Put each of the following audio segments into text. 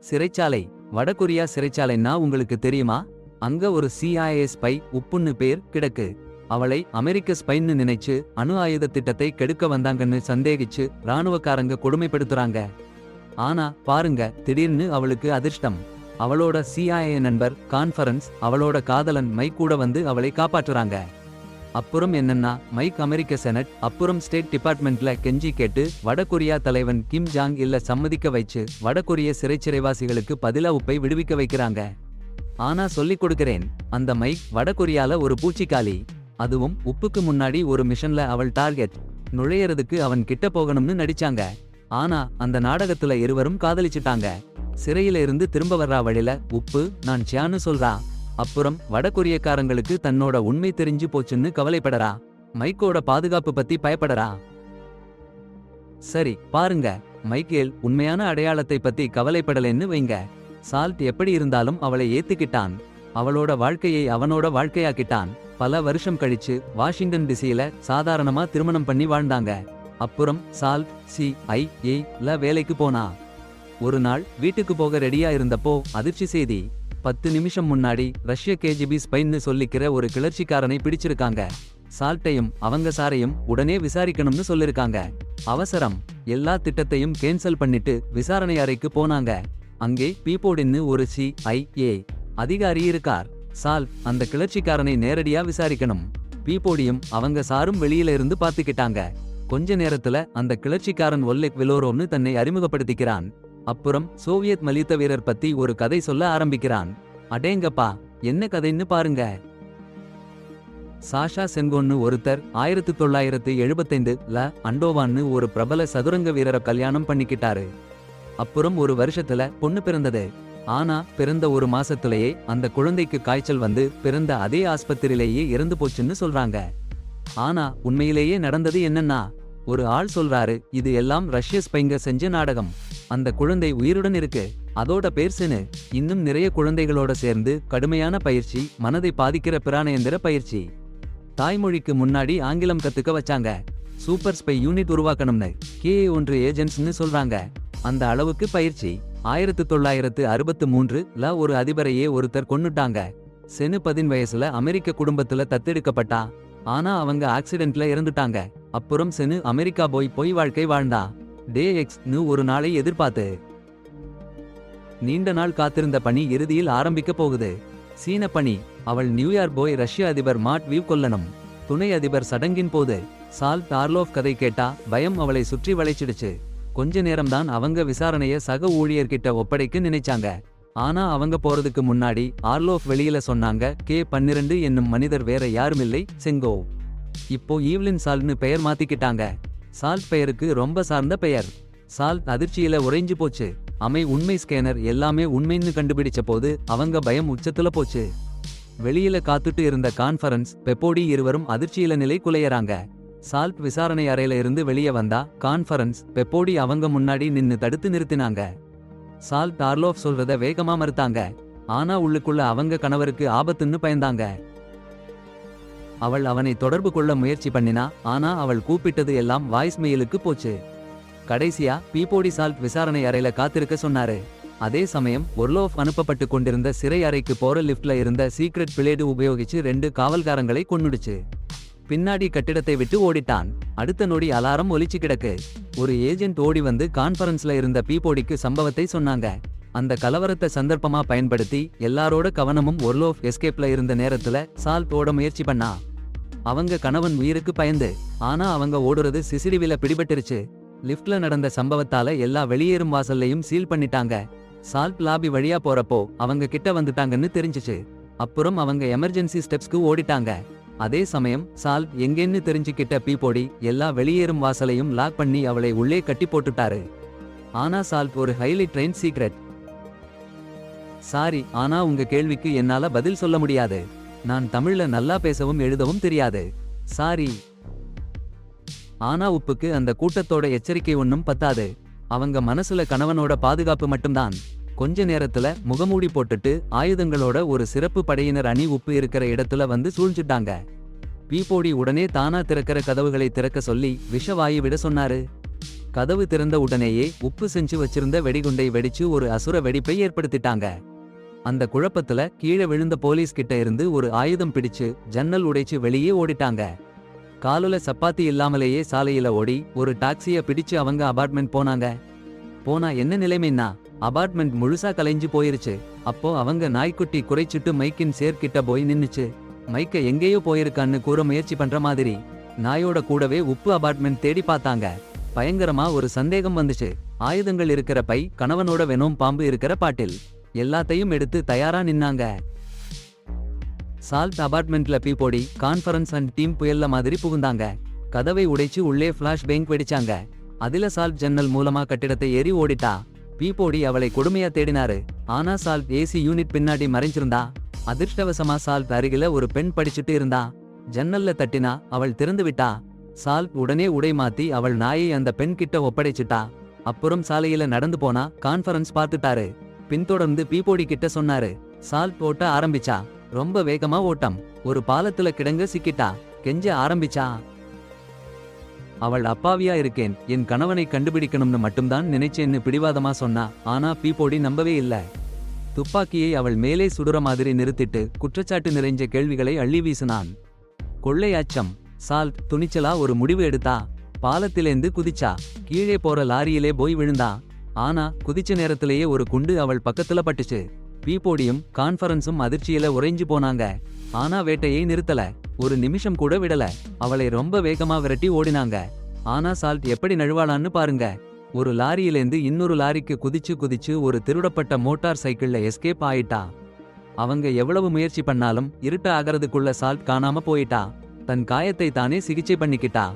சிறைச்சாலை. வடகொரியா சிறைச்சாலைன்னா உங்களுக்கு தெரியுமா? அங்க ஒரு CIA ஸ்பை உப்புன்னு பேர் கிடக்கு. அவளை அமெரிக்க ஸ்பைன்னு நினைச்சு அணு ஆயுத திட்டத்தை கெடுக்க வந்தாங்கன்னு சந்தேகிச்சு ராணுவக்காரங்க கொடுமைப்படுத்துறாங்க. ஆனா பாருங்க, திடீர்னு அவளுக்கு அதிர்ஷ்டம். அவளோட CIA நண்பர் கான்ஃபரன்ஸ், அவளோட காதலன் மைக் கூட வந்து அவளை காப்பாற்றுறாங்க. அப்புறம் என்னன்னா, மைக் அமெரிக்க செனட் அப்புறம் ஸ்டேட் டிபார்ட்மெண்ட்ல கெஞ்சி கேட்டு வடகொரியா தலைவன் கிம் ஜாங் இல்ல சம்மதிக்க வச்சு வடகொரிய சிறைவாசிகளுக்கு பதிலா உப்பை விடுவிக்க வைக்கிறாங்க. ஆனா சொல்லிக் கொடுக்கிறேன், அந்த மைக் வடகொரியால ஒரு பூச்சிக்காலி. அதுவும் உப்புக்கு முன்னாடி ஒரு மிஷன்ல அவள் டார்கெட். நுழையறதுக்கு அவன் கிட்ட போகணும்னு நடிச்சாங்க. ஆனா அந்த நாடகத்துல இருவரும் காதலிச்சிட்டாங்க. சிறையில இருந்து திரும்ப வர்றா வழியில உப்பு நான் சியான்னு சொல்றா. அப்புறம் வடகொரியக்காரங்களுக்கு தன்னோட உண்மை தெரிஞ்சு போச்சுன்னு கவலைப்படறா. மைக்கோட பாதுகாப்பு பத்தி பயப்படறா. சரி பாருங்க, மைக்கேல் உண்மையான அடையாளத்தை பத்தி கவலைப்படலன்னு வைங்க. சால்ட் எப்படி இருந்தாலும் அவளை ஏத்துக்கிட்டான். அவளோட வாழ்க்கையை அவனோட வாழ்க்கையாக்கிட்டான். பல வருஷம் கழிச்சு வாஷிங்டன் டிசியில சாதாரணமா திருமணம் பண்ணி வாழ்ந்தாங்க. அப்புறம் சால்ட் CIA வேலைக்கு போனா. ஒரு நாள் வீட்டுக்கு போக ரெடியா இருந்தப்போ அதிர்ச்சி செய்தி. 10 நிமிஷம் முன்னாடி ரஷ்ய KGB ஸ்பைன்னு சொல்லிக்கிற ஒரு கிளர்ச்சிக்காரனை பிடிச்சிருக்காங்க. சால்ட்டையும் அவங்க சாரையும் உடனே விசாரிக்கணும்னு சொல்லிருக்காங்க. அவசரம். எல்லா திட்டத்தையும் கேன்சல் பண்ணிட்டு விசாரணை அறைக்கு போனாங்க. அங்கே பீபோடின்னு ஒரு CIA அதிகாரி இருக்கார். சால்ட் அந்த கிளர்ச்சிக்காரனை நேரடியா விசாரிக்கணும். பீபோடியும் அவங்க சாரும் வெளியில இருந்து பாத்துக்கிட்டாங்க. கொஞ்ச நேரத்துல அந்த கிளர்ச்சிக்காரன் ஒல்லெக் விலோரோன்னு தன்னை அறிமுகப்படுத்திக்கிறான். அப்புறம் சோவியத் மலித்த வீரர் பத்தி ஒரு கதை சொல்ல ஆரம்பிக்கிறான். அடேங்கப்பா, என்ன கதைன்னு பாருங்க. சாஷா சென்கோன்னு ஒருத்தர் 1975ல அண்டோவான்னு ஒரு பிரபல சதுரங்க வீரரை கல்யாணம் பண்ணிக்கிட்டாரு. அப்புறம் ஒரு வருஷத்துல பொண்ணு பிறந்தது. ஆனா பிறந்த ஒரு மாசத்திலேயே அந்த குழந்தைக்கு காய்ச்சல் வந்து பிறந்த அதே ஆஸ்பத்திரியிலேயே இறந்து போச்சுன்னு சொல்றாங்க. ஆனா உண்மையிலேயே நடந்தது என்னன்னா, ஒரு ஆள் சொல்றாரு, இது எல்லாம் ரஷ்ய ஸ்பைங்க செஞ்ச நாடகம். அந்த குழந்தை உயிருடன் இருக்கு. அதோட பேர் செனு. இன்னும் நிறைய குழந்தைகளோட சேர்ந்து கடுமையான பயிற்சி, மனதை பாதிக்கிற பிராணயந்திர பயிற்சி. தாய்மொழிக்கு முன்னாடி ஆங்கிலம் கத்துக்க வச்சாங்க. சூப்பர் ஸ்பை யூனிட் உருவாக்கணும்னு KA1 ஏஜென்ட்ஸ்னு சொல்றாங்க. அந்த அளவுக்கு பயிற்சி. 1963ல ஒரு அதிபரையே ஒருத்தர் கொன்னுட்டாங்க. செனு 10 வயசுல அமெரிக்க குடும்பத்துல தத்தெடுக்கப்பட்டா. ஆனா அவங்க ஆக்சிடென்ட்ல இறந்துட்டாங்க. அப்புறம் செனு அமெரிக்கா போய் வாழ்க்கை வாழ்ந்தா. டே எக்ஸ்னு ஒரு நாளை எதிர்பார்த்து நீண்ட நாள் காத்திருந்த பணி இறுதியில் ஆரம்பிக்க போகுது. சீன பணி. அவள் நியூயார்க் போய் ரஷ்ய அதிபர் மாட்வீவ் கொல்லணும். துணை அதிபர் சடங்கின் போது சால்ட் ஆர்லோஃப் கதை கேட்டா பயம் அவளை சுற்றி வளைச்சிடுச்சு. கொஞ்ச நேரம்தான் அவங்க விசாரணைய சக ஊழியர்கிட்ட ஒப்படைக்க நினைச்சாங்க. ஆனா அவங்க போறதுக்கு முன்னாடி ஆர்லோஃப் வெளியில சொன்னாங்க, K12 என்னும் மனிதர் வேற யாருமில்லை, செங்கோ. இப்போ ஈவ்லின் சால்ட்னு பெயர் மாத்திக்கிட்டாங்க. சால்ட் பெயருக்கு ரொம்ப சார்ந்த பெயர். சால்ட் அதிர்ச்சியில உறைஞ்சு போச்சு. உண்மை ஸ்கேனர் எல்லாமே உண்மைன்னு கண்டுபிடிச்ச போது அவங்க பயம் உச்சத்துல போச்சு. வெளியில காத்துட்டு இருந்த கான்ஃபரன்ஸ், பெப்போடி இருவரும் அதிர்ச்சியில நிலை குலையறாங்க. சால்ட் விசாரணை அறையில இருந்து வெளியே வந்தா கான்ஃபரன்ஸ், பெப்போடி அவங்க முன்னாடி நின்னு தடுத்து நிறுத்தினாங்க. சால்ட் ஆர்லோஃப் சொல்றத வேகமா மறுத்தாங்க. ஆனா உள்ளுக்குள்ள அவங்க கணவருக்கு ஆபத்துன்னு பயந்தாங்க. அவள் அவனை தொடர்பு கொள்ள முயற்சி பண்ணினா. ஆனா அவள் கூப்பிட்டது எல்லாம் வாய்ஸ் மெயிலுக்கு போச்சு. கடைசியா பீபோடி சால்ட் விசாரணை அறையில காத்திருக்க சொன்னாரு. அதே சமயம் ஒர்லோஃப் அனுப்பப்பட்டு கொண்டிருந்த சிறை அறைக்கு போற லிப்ட்ல இருந்த சீக்ரெட் பிளேடு உபயோகிச்சு 2 காவல்காரங்களை கொன்னுடுச்சு. பின்னாடி கட்டிடத்தை விட்டு ஓடிட்டான். அடுத்த நொடி அலாரம் ஒலிச்சு கிடக்கு. ஒரு ஏஜென்ட் ஓடி வந்து கான்ஃபரன்ஸ்ல இருந்த பீபோடிக்கு சம்பவத்தை சொன்னாங்க. அந்த கலவரத்தை சந்தர்ப்பமா பயன்படுத்தி எல்லாரோட கவனமும் ஒர்லோஃப் எஸ்கேப்ல இருந்த நேரத்துல சால்ட் ஓட முயற்சி பண்ணா. அவங்க கணவன் உயிருக்கு பயந்து. ஆனா அவங்க ஓடுறது சிசிடிவில பிடிபட்டுருச்சு. லிப்ட்ல நடந்த சம்பவத்தால எல்லா வெளியேறும் வாசல்லையும் சீல் பண்ணிட்டாங்க. சால்ட் லாபி வழியா போறப்போ அவங்க கிட்ட வந்துட்டாங்கன்னு தெரிஞ்சிச்சு. அப்புறம் அவங்க எமர்ஜென்சி ஸ்டெப்ஸ்க்கு ஓடிட்டாங்க. அதே சமயம் சால்ட் எங்கேன்னு தெரிஞ்சுக்கிட்ட பீபோடி எல்லா வெளியேறும் வாசலையும் லாக் பண்ணி அவளை உள்ளே கட்டி போட்டுட்டாரு. ஆனா சால்ட் ஒரு ஹைலி ட்ரெயின் சீக்ரெட். சாரி, ஆனா உங்க கேள்விக்கு என்னால பதில் சொல்ல முடியாது. நான் தமிழ்ல நல்லா பேசவும் எழுதவும் தெரியாது. சாரி. ஆனா உப்புக்கு அந்த கூட்டத்தோட எச்சரிக்கை ஒன்னும் பத்தாது. அவங்க மனசுல கணவனோட பாதுகாப்பு மட்டும்தான். கொஞ்ச நேரத்துல முகமூடி போட்டுட்டு ஆயுதங்களோட ஒரு சிறப்பு படையினர் அணி உப்பு இருக்கிற இடத்துல வந்து சூழ்ந்துட்டாங்க. பீபோடி உடனே தானா திறக்கிற கதவுகளை திறக்க சொல்லி விஷவாயு விட சொன்னாரு. கதவு திறந்த உடனேயே உப்பு செஞ்சு வச்சிருந்த வெடிகுண்டை வெடிச்சு ஒரு அசுர வெடிப்பை ஏற்படுத்திட்டாங்க. அந்த குழப்பத்துல கீழே விழுந்த போலீஸ் கிட்ட இருந்து ஒரு ஆயுதம் பிடிச்சு ஜன்னல் உடைச்சு வெளியே ஓடிட்டாங்க. காலுல சப்பாத்தி இல்லாமலேயே சாலையில ஓடி ஒரு டாக்ஸிய பிடிச்சு அவங்க அபார்ட்மெண்ட் போனாங்க. போனா என்ன நிலைமைன்னா அபார்ட்மெண்ட் முழுசா கலைஞ்சு போயிருச்சு. அப்போ அவங்க நாய்க்குட்டி குறைச்சிட்டு மைக்கின் சேர்க்கிட்ட போய் நின்னுச்சு. மைக்க எங்கேயோ போயிருக்கான்னு கூற முயற்சி பண்ற மாதிரி. நாயோட கூடவே உப்பு அபார்ட்மெண்ட் தேடி பார்த்தாங்க. பயங்கரமா ஒரு சந்தேகம் வந்துச்சு. ஆயுதங்கள் இருக்கிற பை, கணவனோட வெனோம் பாம்பு இருக்கிற பாட்டில், எல்லாத்தையும் எடுத்து தயாரா நின்னாங்க. சால்ட் அபார்ட்மெண்ட்ல பீபோடி, கான்ஃபரன்ஸ் அண்ட் டீம் புயல்ல மாதிரி புகுந்தாங்க. கதவை உடைச்சு உள்ளே ஃபிளாஷ் பேங்க் வெடிச்சாங்க. அதில சால்ட் ஜன்னல் மூலமா கட்டிடத்தை ஏறி ஓடிட்டா. பீபோடி அவளை கொடுமையா தேடினாரு. ஆனா சால்ட் ஏசி யூனிட் பின்னாடி மறைஞ்சிருந்தா. அதிர்ஷ்டவசமா சால்ட் அருகில ஒரு பெண் படிச்சுட்டு இருந்தா. ஜன்னல்ல தட்டினா அவள் திறந்து விட்டா. சால்ட் உடனே உடை மாத்தி அவள் நாயை அந்த பெண் கிட்ட ஒப்படைச்சிட்டா. அப்புறம் சாலையில நடந்து போனா. கான்ஃபரன்ஸ் பார்த்துட்டாரு. பின்தொடர்ந்து பீபோடி கிட்ட சொன்னாரு. சால்ட் ஓட்ட ஆரம்பிச்சா. ரொம்ப வேகமா ஓட்டம். ஒரு பாலத்துல கிடங்க சிக்கிட்டா. கெஞ்ச ஆரம்பிச்சா. அவள் அப்பாவியா இருக்கேன், என் கணவனை கண்டுபிடிக்கணும்னு மட்டும்தான் நினைச்சேன்னு பிடிவாதமா சொன்னா. ஆனா பீபோடி நம்பவே இல்ல. துப்பாக்கியை அவள் மேலே சுடுற மாதிரி நிறுத்திட்டு குற்றச்சாட்டு நிறைஞ்ச கேள்விகளை அள்ளி வீசினான். கொள்ளை அச்சம். சால்ட் துணிச்சலா ஒரு முடிவு எடுத்தா. பாலத்திலேந்து குதிச்சா. கீழே போற லாரியிலே போய் விழுந்தா. ஆனா குதிச்ச நேரத்திலேயே ஒரு குண்டு அவள் பக்கத்துல பட்டுச்சு. பீபோடியும் கான்ஃபரன்ஸும் அதிர்ச்சியில உறைஞ்சு போனாங்க. ஆனா வேட்டையை நிறுத்தல. ஒரு நிமிஷம் கூட விடல. அவளை ரொம்ப வேகமா விரட்டி ஓடினாங்க. ஆனா சால்ட் எப்படி நழுவாளான்னு பாருங்க. ஒரு லாரியிலேந்து இன்னொரு லாரிக்கு குதிச்சு குதிச்சு ஒரு திருடப்பட்ட மோட்டார் சைக்கிள்ல எஸ்கேப் ஆயிட்டா. அவங்க எவ்வளவு முயற்சி பண்ணாலும் இருட்ட ஆகிறதுக்குள்ள சால்ட் காணாம போயிட்டா. தன் காயத்தை தானே சிகிச்சை பண்ணிக்கிட்டா.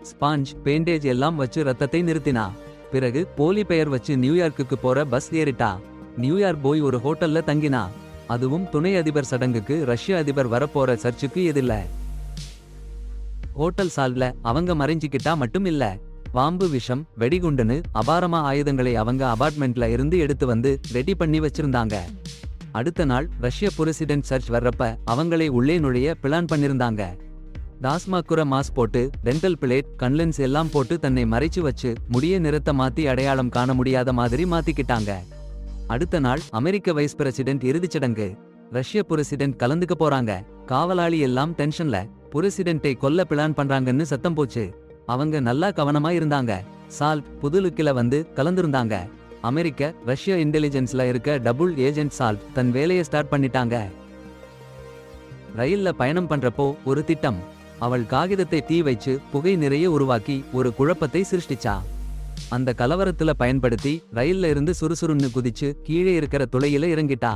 ஸ்பாஞ்ச், பேண்டேஜ் எல்லாம் வச்சு ரத்தத்தை நிறுத்தினா. பிறகு போலி பெயர் வச்சு நியூயார்க்குக்கு போற பஸ் ஏறிட்டா. நியூயார்க் போய் ஒரு ஹோட்டல்ல தங்கினா. அதுவும் துணை அதிபர் சடங்குக்கு ரஷ்ய அதிபர் வரப்போற சர்ச்சுக்கு எதிரில. ஹோட்டல் சால்ட்ல அவங்க மறைஞ்சிக்கிட்டா மட்டும் இல்ல. பாம்பு, விஷம், வெடிகுண்டுன்னு அபாரமா ஆயுதங்களை அவங்க அபார்ட்மெண்ட்ல இருந்து எடுத்து வந்து ரெடி பண்ணி வச்சிருந்தாங்க. அடுத்த நாள் ரஷ்ய பிரசிடென்ட் சர்ச் வர்றப்ப அவங்களை உள்ளே நுழைய பிளான் பண்ணிருந்தாங்க. டாஸ்மாக்குற மாஸ் போட்டு, டென்டல் பிளேட், கண்லென்ஸ் எல்லாம் போட்டு தன்னை மறைச்சு வச்சு முடிய நிறத்த மாத்தி அடையாளம் காண முடியாத மாதிரி மாத்திக்கிட்டாங்க. அடுத்த நாள் அமெரிக்க வைஸ் பிரசிடென்ட் இறுதிச்சடங்கு. ரஷ்ய பிரசிடென்ட் கலந்துக்க போறாங்க. காவலாளி எல்லாம் டென்ஷன்ல. பிரசிடென்ட்டை கொல்ல பிளான் பண்றாங்கன்னு சத்தம் போச்சு. அவங்க நல்லா கவனமா இருந்தாங்க. சால்ட் புதுலுக்கில வந்து கலந்துருந்தாங்க. அமெரிக்க ரஷ்ய இன்டெலிஜென்ஸ்ல இருக்க டபுள் ஏஜென்ட் சால்ட் தன் வேலையை ஸ்டார்ட் பண்ணிட்டாங்க. ரயில்ல பயணம் பண்றப்போ ஒரு திட்டம். அவள் காகிதத்தை தீ வைச்சு புகை நிறைய உருவாக்கி ஒரு குழப்பத்தை சிருஷ்டிச்சா. அந்த கலவரத்துல பயன்படுத்தி ரயில்ல இருந்து சுறுசுறுன்னு குதிச்சு கீழே இருக்கிற துளையில இறங்கிட்டா.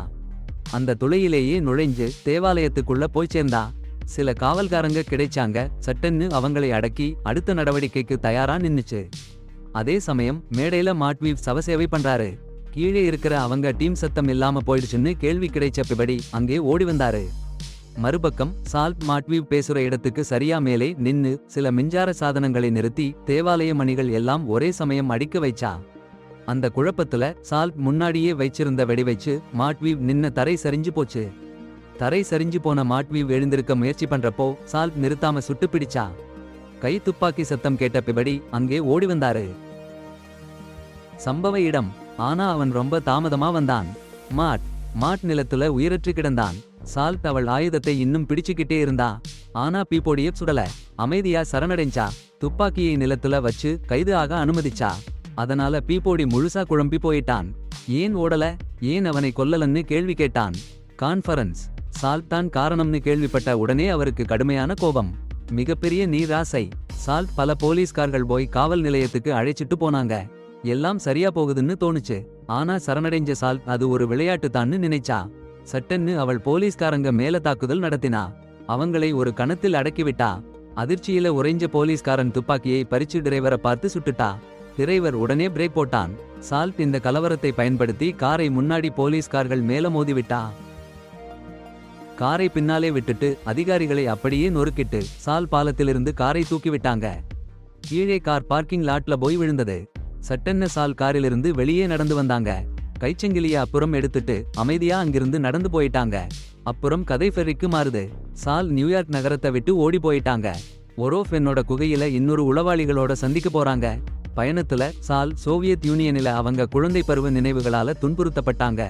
அந்த துளையிலேயே நுழைஞ்சு தேவாலயத்துக்குள்ள போய் சேர்ந்தா. சில காவல்காரங்க கிடைச்சாங்க. சட்டன்னு அவங்களை அடக்கி அடுத்த நடவடிக்கைக்கு தயாரா நின்னுச்சு. அதே சமயம் மேடையில மாட்வீவ் சவசேவை பண்றாரு. கீழே இருக்கிற அவங்க டீம் சத்தம் இல்லாம போயிடுச்சுன்னு கேள்வி கிடைச்ச பிபடி அங்கே ஓடி வந்தாரு. மறுபக்கம் சால்ட் மாட்வீவ் பேசுற இடத்துக்கு சரியா மேலே நின்னு சில மின்சார சாதனங்களை நிறுத்தி தேவாலய மணிகள் எல்லாம் ஒரே சமயம் அடிக்க வைச்சா. அந்த குழப்பத்துல சால்ட் முன்னாடியே வைச்சிருந்த வெடி வச்சு மாட்வீவ் நின்ன தரை சரிஞ்சு போச்சு. தரை சரிஞ்சு போன மாட்வீவ் எழுந்திருக்க முயற்சி பண்றப்போ சால்ட் நிறுத்தாம சுட்டு பிடிச்சா. கை துப்பாக்கி சத்தம் கேட்ட பிபடி அங்கே ஓடி வந்தாரு. சம்பவ இடம். ஆனா அவன் ரொம்ப தாமதமா வந்தான். மாட் நிலத்துல உயிரற்று கிடந்தான். சால்ட் அவள் ஆயுதத்தை இன்னும் பிடிச்சுக்கிட்டே இருந்தா. ஆனா பீபோடிய சுடல. அமைதியா சரணடைஞ்சா. துப்பாக்கியை நிலத்துல வச்சு கைது ஆக அனுமதிச்சா. அதனால பீபோடி முழுசா குழம்பி போயிட்டான். ஏன் ஓடல, ஏன் அவனை கொல்லலன்னு கேள்வி கேட்டான். கான்ஃபரன்ஸ். சால்ட் தான் காரணம்னு கேள்விப்பட்ட உடனே அவருக்கு கடுமையான கோபம். மிகப்பெரிய நீராசை. சால்ட் பல போலீஸ்கார்கள் போய் காவல் நிலையத்துக்கு அழைச்சிட்டு போனாங்க. எல்லாம் சரியா போகுதுன்னு தோணுச்சு. ஆனா சரணடைஞ்ச சால்ட் அது ஒரு விளையாட்டு தான்னு நினைச்சா. சட்டன்னு அவள் போலீஸ்காரங்க மேல தாக்குதல் நடத்தினா. அவங்களை ஒரு கணத்தில் அடக்கிவிட்டா. அதிர்ச்சியில உறைஞ்ச போலீஸ்காரன் துப்பாக்கியை பறிச்சு டிரைவரை பார்த்து சுட்டுட்டா. டிரைவர் உடனே பிரேக் போட்டான். சால்ட் இந்த கலவரத்தை பயன்படுத்தி காரை முன்னாடி போலீஸ்கார்கள் மேல மோதிவிட்டா. காரை பின்னாலே விட்டுட்டு அதிகாரிகளை அப்படியே நொறுக்கிட்டு சால் பாலத்திலிருந்து காரை தூக்கிவிட்டாங்க. கீழே கார் பார்க்கிங் லாட்ல போய் விழுந்தது. சட்டென்ன சால் காரிலிருந்து வெளியே நடந்து வந்தாங்க. கைச்சங்கிலிய அப்புறம் எடுத்துட்டு அமைதியா அங்கிருந்து நடந்து போயிட்டாங்க. அப்புறம் கதை ஃபெர்ரிக்கு மாறுது. சால் நியூயார்க் நகரத்தை விட்டு ஓடி போயிட்டாங்க. ஒரோஃப் என்னோட குகையில இன்னொரு உளவாளிகளோட சந்திக்க போறாங்க. பயணத்துல சால் சோவியத் யூனியனில அவங்க குழந்தை பருவ நினைவுகளால துன்புறுத்தப்பட்டாங்க.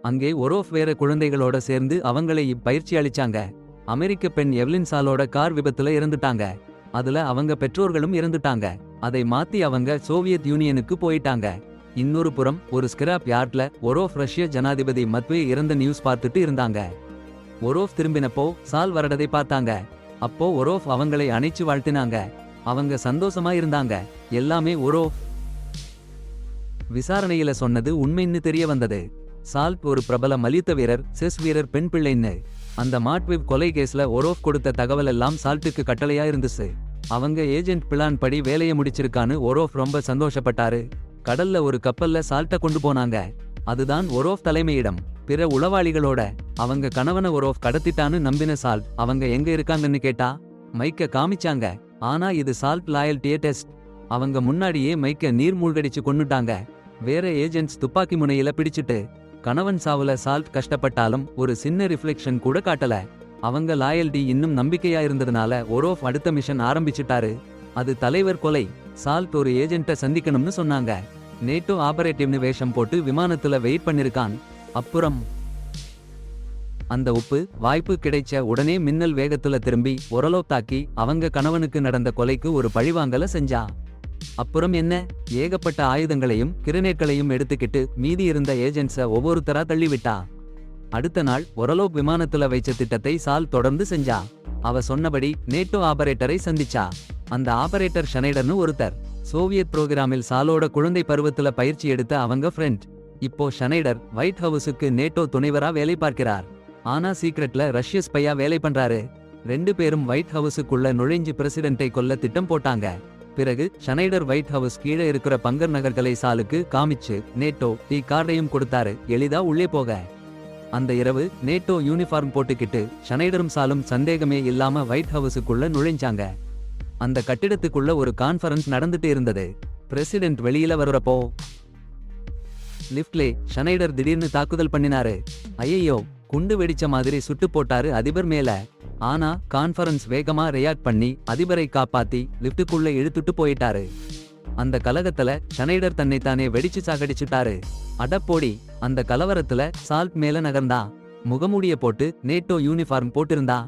அங்கே ஒரோஃப் வேற குழந்தைகளோட சேர்ந்து அவங்களை இப்பயிற்சி அளிச்சாங்க. அமெரிக்க பெண் எவ்லின் சாலோட கார் விபத்துல இறந்துட்டாங்க. அதுல அவங்க பெற்றோர்களும் இறந்துட்டாங்க. அதை மாத்தி அவங்க சோவியத் யூனியனுக்கு போயிட்டாங்க. இன்னொரு புறம் ஒரு ஸ்கிராப் யார்ட்ல ஒரோஃப் ரஷ்ய ஜனாதிபதி மத்வே இறந்த நியூஸ் பார்த்துட்டு இருந்தாங்க. ஒரோஃப் திரும்பினப்போ சால் வரடதை பார்த்தாங்க. அப்போ ஒரோஃப் அவங்களை அணைச்சு வாழ்த்தினாங்க. அவங்க சந்தோஷமா இருந்தாங்க. எல்லாமே ஒரோஃப் விசாரணையில சொன்னது உண்மைன்னு தெரிய வந்தது. சால்ட் ஒரு பிரபல மல்யுத்த வீரர், செஸ் வீரர், பெண் பிள்ளைன்னு. அந்த மாட்விவ் கொலை கேஸ்ல ஒரோஃப் கொடுத்த தகவல் எல்லாம் சால்ட்டுக்கு கட்டளையா இருந்துச்சு. அவங்க ஏஜென்ட் பிளான் படி வேலையை முடிச்சிருக்கான்னு ஒரோஃப் ரொம்ப சந்தோஷப்பட்டாரு. கடல்ல ஒரு கப்பல்ல சால்ட்ட கொண்டு போனாங்க. அதுதான் ஒரோஃப் தலைமையிடம். பிற உளவாளிகளோட அவங்க கணவன ஒரோஃப் கடத்திட்டான்னு நம்பின சால்ட் அவங்க எங்க இருக்காங்கன்னு கேட்டா மைக்க காமிச்சாங்க. ஆனா இது சால்ட் லாயல்டியே டெஸ்ட். அவங்க முன்னாடியே மைக்க நீர் மூழ்கடிச்சு கொன்னுட்டாங்க. வேற ஏஜென்ட்ஸ் துப்பாக்கி முனையில பிடிச்சிட்டு. கணவன் சாவுல சால்ட் கஷ்டப்பட்டாலும் ஒரு சின்ன ரிஃப்ளெக்ஷன் கூட காட்டல. அவங்க லாயல்டி இன்னும் நம்பிக்கையா இருந்ததுனால ஒரோஃப் அடுத்த மிஷன் ஆரம்பிச்சிட்டாரு. அது தலைவர் கொலை. சால்ட் ஒரு ஏஜென்ட்ட சந்திக்கணும்னு சொன்னாங்க. நேட்டோ ஆபரேட்டிவ்னு வேஷம் போட்டு விமானத்துல வெயிட் பண்ணிருக்கான். அப்புறம் அந்த உப்பு வாய்ப்பு கிடைச்ச உடனே மின்னல் வேகத்துல திரும்பி ஒரலோப் தாக்கி அவங்க கணவனுக்கு நடந்த கொலைக்கு ஒரு பழிவாங்கல செஞ்சா. அப்புறம் என்ன, ஏகப்பட்ட ஆயுதங்களையும் கிரனேட்களையும் எடுத்துக்கிட்டு மீதி இருந்த ஏஜென்ட்ஸ ஒவ்வொருத்தரா தள்ளிவிட்டா. அடுத்த நாள் ஒரலோப் விமானத்துல வைச்ச திட்டத்தை சால் தொடர்ந்து செஞ்சா. அவ சொன்னபடி நேட்டோ ஆபரேட்டரை சந்திச்சா. அந்த ஆபரேட்டர் ஷனைடர்னு ஒருத்தர். சோவியத் புரோகிராமில் சாலோட குழந்தை பருவத்துல பயிற்சி எடுத்த அவங்க ஃப்ரெண்ட். இப்போ ஷனைடர் ஒயிட் ஹவுஸுக்கு நேட்டோ துணைவரா வேலை பார்க்கிறார். ஆனா சீக்ரெட்ல ரஷ்ய ஸ்பையா வேலை பண்றாரு. 2 பேரும் ஒயிட் ஹவுஸுக்குள்ள நுழைஞ்சு பிரசிடென்ட்டை கொல்ல திட்டம் போட்டாங்க. பிறகு ஷனைடர் ஒயிட் ஹவுஸ் கீழே இருக்கிற பங்கர் நகர்களை சாலுக்கு காமிச்சு நேட்டோ டீ கார்டையும் கொடுத்தாரு, எளிதா உள்ளே போக. அந்த இரவு நேட்டோ யூனிஃபார்ம் போட்டுக்கிட்டு ஷனைடரும் சாலும் சந்தேகமே இல்லாம ஒயிட் ஹவுஸுக்குள்ள நுழைஞ்சாங்க. அந்த கட்டிடத்துக்குள்ள ஒரு கான்ஃபரன்ஸ் நடந்துட்டு இருந்தது. பிரசிடென்ட் வெளியில வருறப்போ லிஃப்ட்லே ஷனைடர் திடீர்னு தாக்குதல் பண்ணினாரு. ஐயோ, குண்டு வெடிச்ச மாதிரி சுட்டு போட்டாரு அதிபர் மேல. ஆனா கான்ஃபரன்ஸ் வேகமா ரியாக்ட் பண்ணி அதிபரை காப்பாத்தி லிஃப்ட்டுக்குள்ள இழுத்துட்டு போயிட்டாரு. அந்த கலகத்துல ஷனைடர் தன்னைத்தானே வெடிச்சு சாகடிச்சுட்டாரு. அடப்போடி, அந்த கலவரத்துல சால்ட் மேல நகர்ந்தா. முகமூடிய போட்டு நேட்டோ யூனிஃபார்ம் போட்டிருந்தா.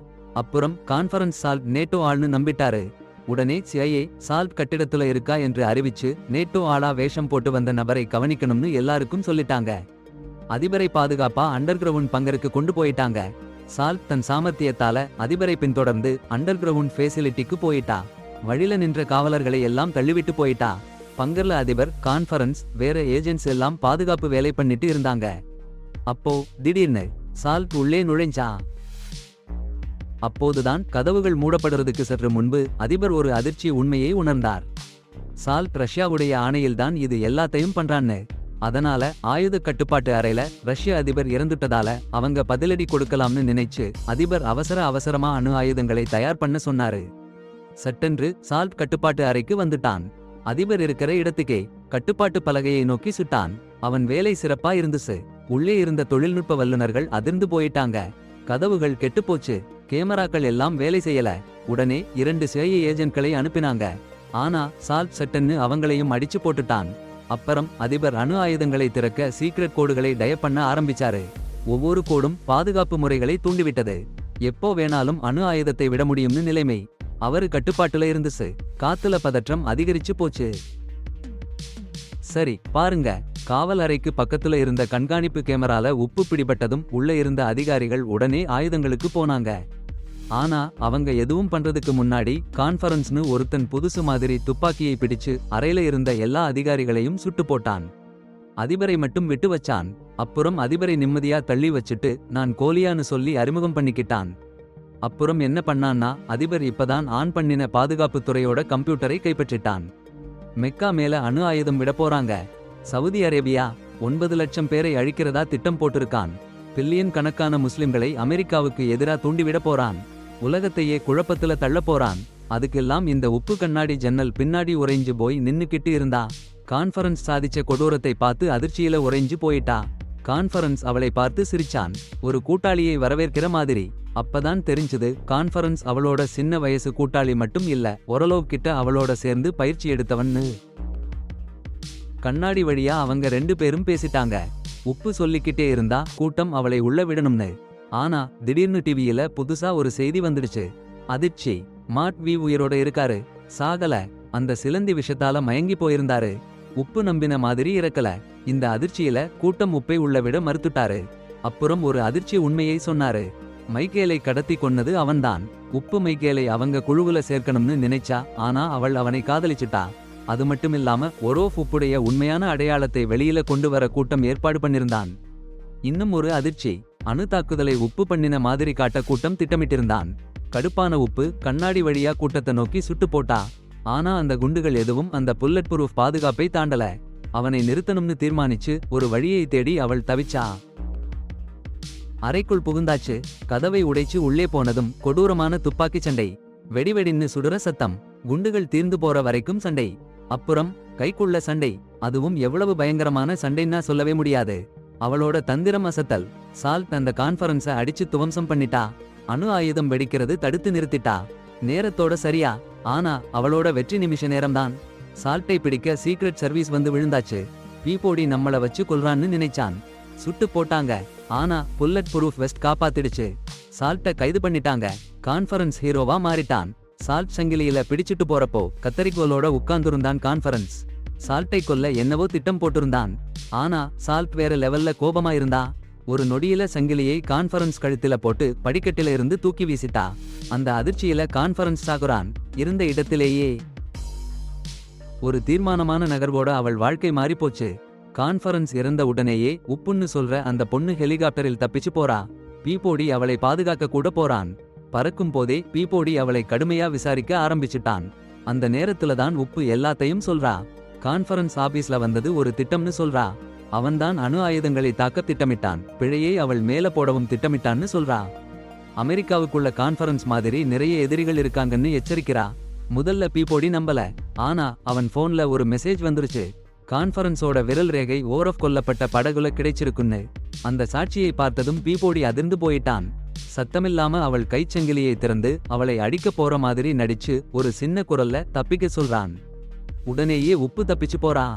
அப்புறம் கான்ஃபரன்ஸ் சால்ட் நேட்டோ ஆள்னு நம்பிட்டாரு. உடனே CIA சால்ட் கட்டிடத்துல இருக்கா என்று அறிவிச்சு நேட்டோ ஆளா வேஷம் போட்டு வந்த நபரை கவனிக்கணும்னு எல்லாருக்கும் சொல்லிட்டாங்க. அதிபரை பாதுகாப்பா அண்டர்கிரவுண்ட் பங்கருக்கு கொண்டு போயிட்டாங்க. சால்ட் தன் சாமர்த்தியத்தால அதிபரை பின்தொடர்ந்து அண்டர்கிரவுண்ட் ஃபெசிலிட்டிக்கு போயிட்டா. வழில நின்ற காவலர்களை எல்லாம் தள்ளிவிட்டு போயிட்டா. பங்கர்ல அதிபர், கான்ஃபரன்ஸ், வேற ஏஜென்ட்ஸ் எல்லாம் பாதுகாப்பு வேலை பண்ணிட்டு இருந்தாங்க. அப்போ திடீர்னு சால்ட் உள்ளே நுழைஞ்சா. அப்போதுதான் கதவுகள் மூடப்படுறதுக்கு சற்று முன்பு அதிபர் ஒரு அதிர்ச்சி உண்மையை உணர்ந்தார். சால்ட் ரஷ்யாவுடைய ஆணையில்தான் இது எல்லாத்தையும் பண்றான்னு. அதனால ஆயுத கட்டுப்பாட்டு அறையில ரஷ்ய அதிபர் இறந்துட்டதால அவங்க பதிலடி கொடுக்கலாம்னு நினைச்சு அதிபர் அவசரமா அணு ஆயுதங்களை தயார் பண்ண சொன்னாரு. சட்டென்று சால்ட் கட்டுப்பாட்டு அறைக்கு வந்துட்டான். அதிபர் இருக்கிற இடத்துக்கே கட்டுப்பாட்டு பலகையை நோக்கி சுட்டான். அவன் வேலை சிறப்பா இருந்துச்சு. உள்ளே இருந்த தொழில்நுட்ப வல்லுநர்கள் அதிர்ந்து போயிட்டாங்க. கதவுகள் கெட்டுப்போச்சு. கேமராக்கள் எல்லாம் வேலை செய்யல. உடனே 2 CIA ஏஜென்ட்களை அனுப்பினாங்க. ஆனா சால்ட் சட்டன்னு அவங்களையும் அடிச்சு போட்டுட்டான். அப்புறம் அதிபர் அணு ஆயுதங்களை திறக்க சீக்ரெட் கோடுகளை டயப் பண்ண ஆரம்பிச்சாரு. ஒவ்வொரு கோடும் பாதுகாப்பு முறைகளை தூண்டிவிட்டது. எப்போ வேணாலும் அணு ஆயுதத்தை விட முடியும்னு நிலைமை அவரு கட்டுப்பாட்டுல இருந்துச்சு. காத்துல பதற்றம் அதிகரிச்சு போச்சு. சரி பாருங்க, காவல் அறைக்கு பக்கத்துல இருந்த கண்காணிப்பு கேமரால உப்பு பிடிபட்டதும் உள்ள இருந்த அதிகாரிகள் உடனே ஆயுதங்களுக்கு போனாங்க. ஆனா அவங்க எதுவும் பண்றதுக்கு முன்னாடி கான்ஃபரன்ஸ்னு ஒருத்தன் புதுசு மாதிரி துப்பாக்கியை பிடிச்சு அறையில இருந்த எல்லா அதிகாரிகளையும் சுட்டு போட்டான். அதிபரை மட்டும் விட்டு வச்சான். அப்புறம் அதிபரை நிம்மதியா தள்ளி வச்சுட்டு நான் கோலியான்னு சொல்லி அறிமுகம் பண்ணிக்கிட்டான். அப்புறம் என்ன பண்ணான்னா அதிபர் இப்பதான் ஆன் பண்ணின பாதுகாப்பு துறையோட கம்ப்யூட்டரை கைப்பற்றிட்டான். மெக்கா மேல அணு ஆயுதம் விட போறாங்க. சவுதி அரேபியா 9 லட்சம் பேரை அழிக்கிறதா திட்டம் போட்டிருக்கான். பில்லியன் கணக்கான முஸ்லிம்களை அமெரிக்காவுக்கு எதிரா தூண்டிவிட போறான். உலகத்தையே குழப்பத்துல தள்ள போறான். அதுக்கெல்லாம் இந்த உப்பு கண்ணாடி ஜன்னல் பின்னாடி உறைஞ்சு போய் நின்னுக்கிட்டு இருந்தா. கான்ஃபரன்ஸ் சாதிச்ச கொடூரத்தை பார்த்து அதிர்ச்சியில உறைஞ்சு போயிட்டா. கான்ஃபரன்ஸ் அவளை பார்த்து சிரிச்சான், ஒரு கூட்டாளியை வரவேற்கிற மாதிரி. அப்பதான் தெரிஞ்சது கான்ஃபரன்ஸ் அவளோட சின்ன வயசு கூட்டாளி மட்டும் இல்ல, ஒரலோவ் கிட்ட அவளோட சேர்ந்து பயிற்சி எடுத்தவன்னு. கண்ணாடி வழியா அவங்க 2 பேரும் பேசிட்டாங்க. உப்பு சொல்லிக்கிட்டே இருந்தா கூட்டம் அவளை உள்ள விடணும்னு. ஆனா திடீர்னு டிவியில புதுசா ஒரு செய்தி வந்துடுச்சு. அதிர்ச்சி, மாட் வீவ் உயிரோட இருக்காரு, சாகல. அந்த சிலந்தி விஷத்தால மயங்கி போயிருந்தாரு. உப்பு நம்பின மாதிரி இறக்கல. இந்த அதிர்ச்சியில கூட்டம் உப்பை உள்ள விட மறுத்துட்டாரு. அப்புறம் ஒரு அதிர்ச்சி உண்மையை சொன்னாரு. மைக்கேலை கடத்தி கொன்னது அவன்தான். உப்பு மைக்கேலை அவங்க குழுவுல சேர்க்கணும்னு நினைச்சா, ஆனா அவள் அவனை காதலிச்சிட்டா. அது மட்டுமில்லாம ஒரோஃப் உப்புடைய உண்மையான அடையாளத்தை வெளியில கொண்டு வர கூட்டம் ஏற்பாடு பண்ணிருந்தான். இன்னும் ஒரு அதிர்ச்சி, அணு தாக்குதலை உப்பு பண்ணின மாதிரி காட்ட கூட்டம் திட்டமிட்டிருந்தான். கடுப்பான உப்பு கண்ணாடி வழியா கூட்டத்தை நோக்கி சுட்டு போட்டா. ஆனா அந்த குண்டுகள் எதுவும் அந்த புல்லட் ப்ரூஃப் பாதுகாப்பை தாண்டல. அவனை நிறுத்தணும்னு தீர்மானிச்சு ஒரு வழியை தேடி அவள் தவிச்சா. அறைக்குள் புகுந்தாச்சு. கதவை உடைச்சு உள்ளே போனதும் கொடூரமான துப்பாக்கி சண்டை. வெடிவெடின்னு சுடுற சத்தம். குண்டுகள் தீர்ந்து போற வரைக்கும் சண்டை. அப்புறம் கைக்குள்ள சண்டை. அதுவும் எவ்வளவு பயங்கரமான சண்டைன்னா சொல்லவே முடியாது. அவளோட தந்திரம் அசத்தல். சால்ட் அந்த கான்ஃபரன்ஸை அடிச்சு துவம்சம் பண்ணிட்டா. அணு ஆயுதம் வெடிக்கிறது தடுத்து நிறுத்திட்டா. நேரத்தோட சரியா. ஆனா அவளோட வெற்றி நிமிஷ நேரம்தான். சால்ட்டை பிடிக்க சீக்ரெட் சர்வீஸ் வந்து விழுந்தாச்சு. பீபோடி நம்மள வச்சு கொல்றான்னு நினைச்சான். சுட்டு போட்டாங்க. ஆனா புல்லட் ப்ரூஃப் வெஸ்ட் காப்பாத்திடுச்சு. சால்ட்ட கைது பண்ணிட்டாங்க. கான்ஃபரன்ஸ் ஹீரோவா மாறிட்டான். சால்ட் சங்கிலியில பிடிச்சிட்டு போறப்போ கத்தரிக்கோலோட உட்கார்ந்துருந்தான் கான்ஃபரன்ஸ். சால்ட்டை கொல்ல என்னவோ திட்டம் போட்டிருந்தான். ஆனா சால்ட் வேற லெவல்ல கோபமா இருந்தா. ஒரு நொடியில சங்கிலியை கான்ஃபரன்ஸ் கழுத்தில போட்டு படிக்கட்டில இருந்து தூக்கி வீசிட்டா. அந்த அதிர்ச்சியில கான்ஃபரன்ஸ் சாகுறான். இருந்த இடத்திலேயே. ஒரு தீர்மானமான நகர்வோட அவள் வாழ்க்கை மாறிப்போச்சு. கான்ஃபரன்ஸ் இறந்த உடனேயே உப்புன்னு சொல்ற அந்த பொண்ணு ஹெலிகாப்டரில் தப்பிச்சு போறா. பீபோடி அவளை பாதுகாக்க கூட போறான். பறக்கும் போதே பீபோடி அவளை கடுமையா விசாரிக்க ஆரம்பிச்சிட்டான். அந்த நேரத்துல தான் உப்பு எல்லாத்தையும் சொல்றா. கான்ஃபரன்ஸ் ஆபீஸ்ல வந்தது ஒரு திட்டம்னு சொல்றா. அவன்தான் அணு ஆயுதங்களை தாக்க திட்டமிட்டான். பிழையை அவள் மேல போடவும் திட்டமிட்டான்னு சொல்றா. அமெரிக்காவுக்குள்ள கான்ஃபரன்ஸ் மாதிரி நிறைய எதிரிகள் இருக்காங்கன்னு எச்சரிக்கிறா. முதல்ல பீபோடி நம்பல. ஆனா அவன் போன்ல ஒரு மெசேஜ் வந்துருச்சு. கான்ஃபரன்ஸோட விரல் ரேகை ஓரஃப் கொல்லப்பட்ட படகுல கிடைச்சிருக்குன்னு. அந்த சாட்சியை பார்த்ததும் பீபோடி அதிர்ந்து போயிட்டான். சத்தமில்லாம அவள் கைச்சங்கிலியை திறந்து அவளை அடிக்க போற மாதிரி நடிச்சு ஒரு சின்ன குரல்ல தப்பிக்க சொல்றான். உடனேயே உப்பு தப்பிச்சு போறா.